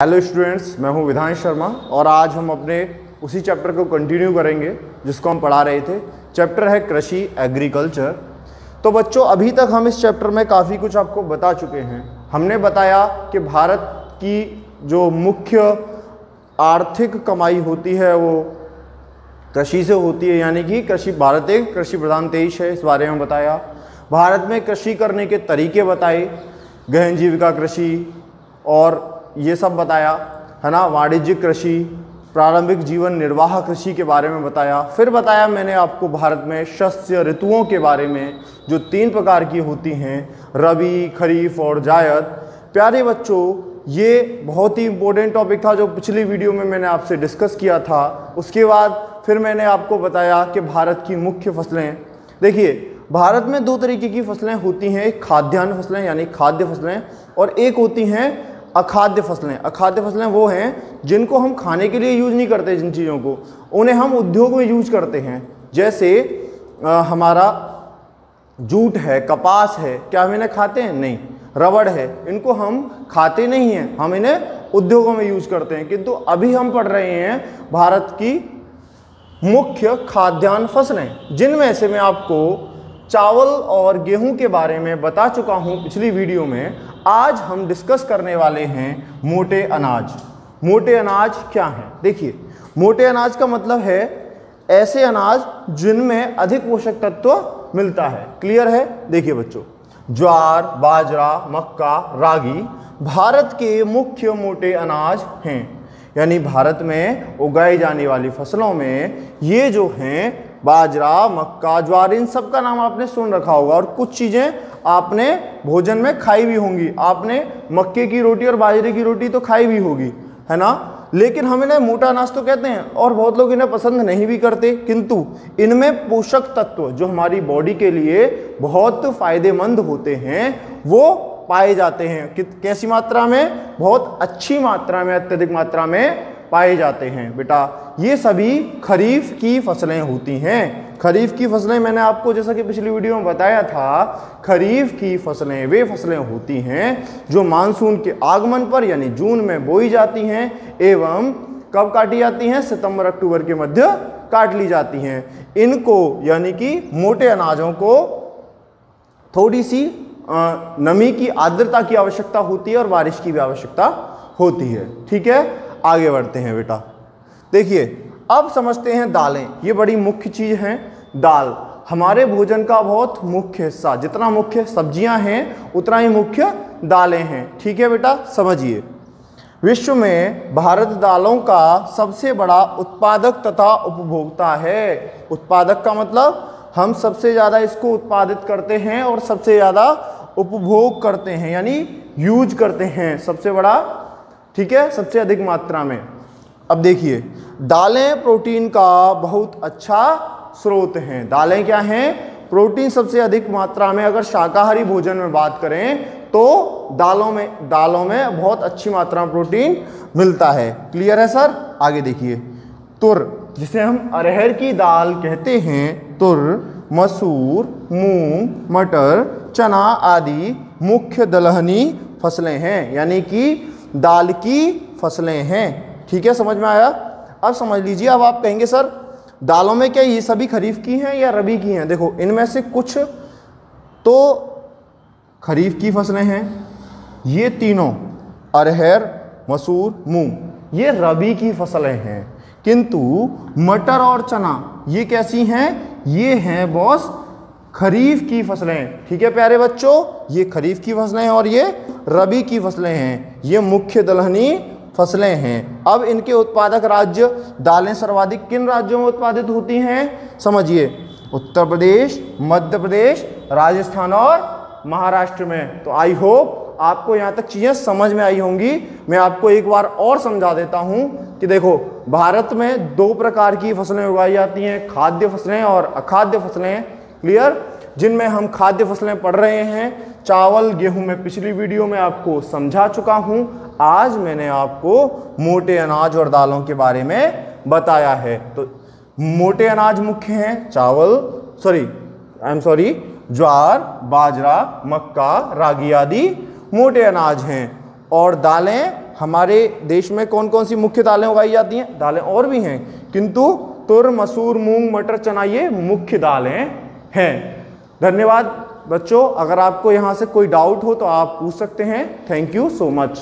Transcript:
Hello students, मैं हूं विधान शर्मा और आज हम अपने उसी चैप्टर को कंटिन्यू करेंगे जिसको हम पढ़ा रहे थे। चैप्टर है कृषि एग्रीकल्चर। तो बच्चों, अभी तक हम इस चैप्टर में काफ़ी कुछ आपको बता चुके हैं। हमने बताया कि भारत की जो मुख्य आर्थिक कमाई होती है वो कृषि से होती है, यानी कि भारत एक कृषि प्रधान देश है, इस बारे में बताया। भारत में कृषि करने के तरीके बताए, गहन जीविका कृषि और ये सब बताया, है ना। वाणिज्यिक कृषि, प्रारंभिक जीवन निर्वाह कृषि के बारे में बताया। फिर बताया मैंने आपको भारत में शस्य ऋतुओं के बारे में, जो 3 प्रकार की होती हैं, रबी, खरीफ और जायद। प्यारे बच्चों, ये बहुत ही इम्पोर्टेंट टॉपिक था जो पिछली वीडियो में मैंने आपसे डिस्कस किया था। उसके बाद फिर मैंने आपको बताया कि भारत की मुख्य फसलें। देखिए, भारत में 2 तरीके की फसलें होती हैं, एक खाद्यान्न फसलें यानी खाद्य फसलें, और एक होती हैं अखाद्य फसलें। अखाद्य फसलें वो हैं जिनको हम खाने के लिए यूज़ नहीं करते, जिन चीज़ों को, उन्हें हम उद्योग में यूज करते हैं। जैसे हमारा जूट है, कपास है, क्या हम इन्हें खाते हैं? नहीं। रबड़ है, इनको हम खाते नहीं हैं, हम इन्हें उद्योगों में यूज करते हैं। किंतु अभी हम पढ़ रहे हैं भारत की मुख्य खाद्यान्न फसलें, जिनमें से मैं आपको चावल और गेहूं के बारे में बता चुका हूं पिछली वीडियो में। आज हम डिस्कस करने वाले हैं मोटे अनाज। मोटे अनाज क्या हैं? देखिए, मोटे अनाज का मतलब है ऐसे अनाज जिनमें अधिक पोषक तत्व मिलता है। क्लियर है? देखिए बच्चों, ज्वार, बाजरा, मक्का, रागी भारत के मुख्य मोटे अनाज हैं। यानी भारत में उगाई जाने वाली फसलों में ये जो हैं, बाजरा, मक्का, ज्वार, इन सब का नाम आपने सुन रखा होगा और कुछ चीज़ें आपने भोजन में खाई भी होंगी। आपने मक्के की रोटी और बाजरे की रोटी तो खाई भी होगी, है ना। लेकिन हम इन्हें मोटा अनाज तो कहते हैं और बहुत लोग इन्हें पसंद नहीं भी करते, किंतु इनमें पोषक तत्व जो हमारी बॉडी के लिए बहुत फायदेमंद होते हैं वो पाए जाते हैं। कैसी मात्रा में? बहुत अच्छी मात्रा में, अत्यधिक मात्रा में पाए जाते हैं। बेटा, ये सभी खरीफ की फसलें होती हैं। खरीफ की फसलें मैंने आपको जैसा कि पिछली वीडियो में बताया था, खरीफ की फसलें वे फसलें होती हैं जो मानसून के आगमन पर यानी जून में बोई जाती हैं एवं कब काटी जाती हैं? सितंबर अक्टूबर के मध्य काट ली जाती हैं। इनको यानी कि मोटे अनाजों को थोड़ी सी नमी की, आर्द्रता की आवश्यकता होती है और बारिश की भी आवश्यकता होती है। ठीक है, आगे बढ़ते हैं बेटा। देखिए, अब समझते हैं दालें। ये बड़ी मुख्य चीज हैं। दाल हमारे भोजन का बहुत मुख्य हिस्सा, जितना मुख्य सब्जियां हैं उतना ही मुख्य दालें हैं। ठीक है बेटा, समझिए। विश्व में भारत दालों का सबसे बड़ा उत्पादक तथा उपभोक्ता है। उत्पादक का मतलब हम सबसे ज़्यादा इसको उत्पादित करते हैं और सबसे ज़्यादा उपभोग करते हैं, यानी यूज करते हैं, सबसे बड़ा। ठीक है, सबसे अधिक मात्रा में। अब देखिए, दालें प्रोटीन का बहुत अच्छा स्रोत हैं। दालें क्या हैं? प्रोटीन सबसे अधिक मात्रा में, अगर शाकाहारी भोजन में बात करें तो दालों में बहुत अच्छी मात्रा में प्रोटीन मिलता है। क्लियर है सर? आगे देखिए, तुर, जिसे हम अरहर की दाल कहते हैं, तुर, मसूर, मूंग, मटर, चना आदि मुख्य दलहनी फसलें हैं, यानी कि दाल की फसलें हैं। ठीक है, समझ में आया? अब समझ लीजिए। अब आप कहेंगे सर, दालों में क्या ये सभी खरीफ की हैं या रबी की हैं? देखो, इनमें से कुछ तो खरीफ की फसलें हैं, ये तीनों अरहर, मसूर, मूंग, ये रबी की फसलें हैं। किंतु मटर और चना ये कैसी हैं? ये हैं बॉस खरीफ की फसलें। ठीक है प्यारे बच्चों, ये खरीफ की फसलें हैं और ये रबी की फसलें हैं। ये मुख्य दलहनी फसलें हैं। अब इनके उत्पादक राज्य दालें सर्वाधिक किन राज्यों में उत्पादित होती हैं? समझिए, उत्तर प्रदेश, मध्य प्रदेश, राजस्थान और महाराष्ट्र में। तो आई होप आपको यहाँ तक चीज़ें समझ में आई होंगी। मैं आपको एक बार और समझा देता हूँ कि देखो, भारत में 2 प्रकार की फसलें उगाई जाती हैं, खाद्य फसलें और अखाद्य फसलें। क्लियर? जिनमें हम खाद्य फसलें पढ़ रहे हैं, चावल, गेहूं में पिछली वीडियो में आपको समझा चुका हूं। आज मैंने आपको मोटे अनाज और दालों के बारे में बताया है। तो मोटे अनाज मुख्य हैं चावल, ज्वार, बाजरा, मक्का, रागी आदि मोटे अनाज हैं। और दालें हमारे देश में कौन कौन सी मुख्य दालें उगाई जाती हैं? दालें और भी हैं, किंतु तुर, मसूर, मूंग, मटर, चना ये मुख्य दालें हैं। धन्यवाद बच्चों। अगर आपको यहाँ से कोई डाउट हो तो आप पूछ सकते हैं। Thank you so much.